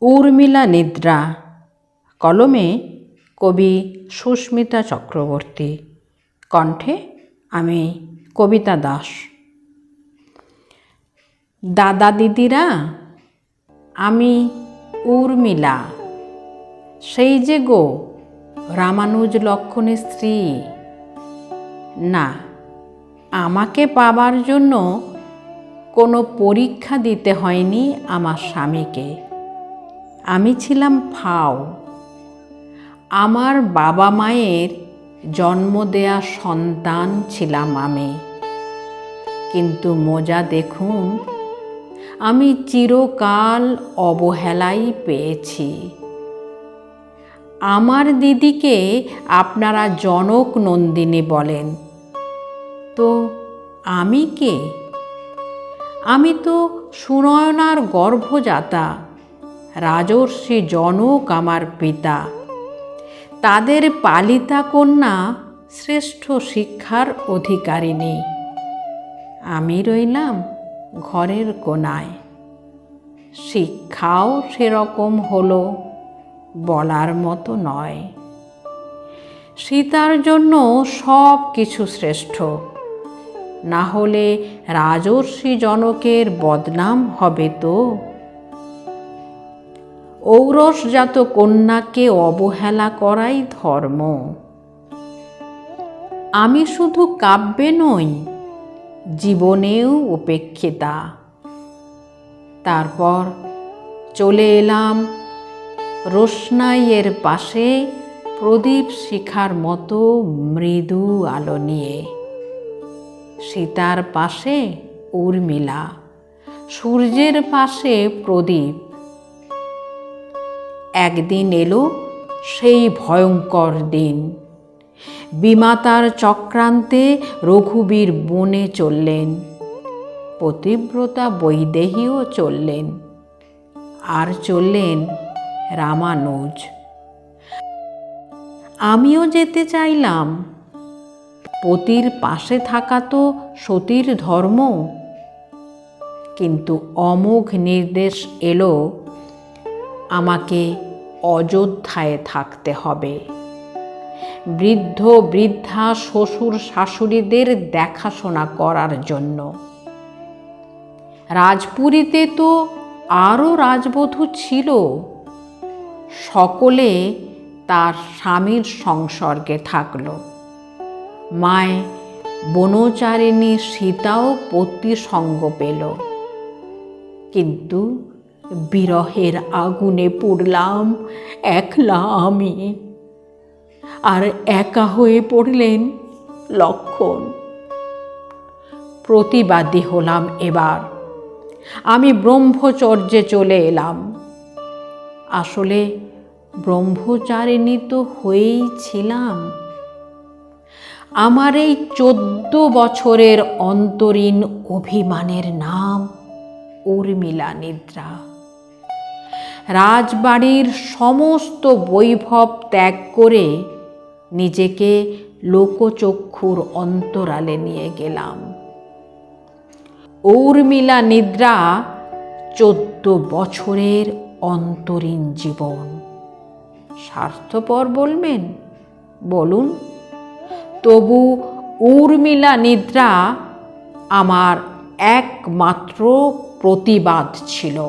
উর্মিলা নিদ্রা, কলমে কবি সুস্মিতা চক্রবর্তী, কণ্ঠে আমি কবিতা দাস। দাদা দিদিরা, আমি উর্মিলা, সেই যে গো রামানুজ লক্ষণের স্ত্রী। না, আমাকে পাবার জন্য কোনো পরীক্ষা দিতে হয়নি আমার স্বামীকে। আমি ছিলাম ফাও। আমার বাবা মায়ের জন্ম দেয়া সন্তান ছিলাম আমি। কিন্তু মজা দেখুন, আমি চিরকাল অবহেলাই পেয়েছি। আমার দিদিকে আপনারা জনক নন্দিনী বলেন, তো আমি কে? আমি তো সুনয়নার গর্ভজাতা। রাজর্ষি জনক আমার পিতা। তাদের পালিতা কন্যা শ্রেষ্ঠ শিক্ষার অধিকারিণী। আমি রইলাম ঘরের কোনায়। শিক্ষাও সেরকম হলো, বলার মতো নয়। সীতার জন্য সব কিছু শ্রেষ্ঠ, না হলে রাজর্ষি জনকের বদনাম হবে তো। ঔরসজাত কন্যাকে অবহেলা করাই ধর্ম। আমি শুধু কাব্যে নই, জীবনেও উপেক্ষিতা। তারপর চলে এলাম রোশনাইয়ের পাশে প্রদীপ শিখার মতো মৃদু আলো নিয়ে। সীতার পাশে উর্মিলা, সূর্যের পাশে প্রদীপ। একদিন এলো সেই ভয়ঙ্কর দিন। বিমাতার চক্রান্তে রঘুবীর বনে চললেন, পতিব্রতা বৈদেহীও চললেন, আর চললেন রামানুজ। আমিও যেতে চাইলাম। পতির পাশে থাকা তো সতীর ধর্ম। কিন্তু অমোঘ নির্দেশ এলো, আমাকে অযোধ্যায় থাকতে হবে, বৃদ্ধ বৃদ্ধা শ্বশুর শাশুড়িদের দেখাশোনা করার জন্য। রাজপুরীতে তো আরও রাজবধূ ছিল, সকলে তার স্বামীর সংসর্গে থাকল। মায় বনচারিণী সীতাও পতি সঙ্গ পেল। কিন্তু বিরহের আগুনে পুড়লাম একলা আমি। আর একা হয়ে পড়লেন লক্ষণ। প্রতিবাদী হলাম এবার। আমি ব্রহ্মচর্যে চলে এলাম। আসলে ব্রহ্মচারিণী তো হয়েই ছিলাম। আমার এই 14 বছরের অন্তরীণ অভিমানের নাম উর্মিলা নিদ্রা। রাজবাড়ির সমস্ত বৈভব ত্যাগ করে নিজেকে লোকচক্ষুর অন্তরালে নিয়ে গেলাম। উর্মিলা নিদ্রা 14 বছরের অন্তরীণ জীবন। স্বার্থপর বলবেন? বলুন। তবু উর্মিলা নিদ্রা আমার একমাত্র প্রতিবাদ ছিল।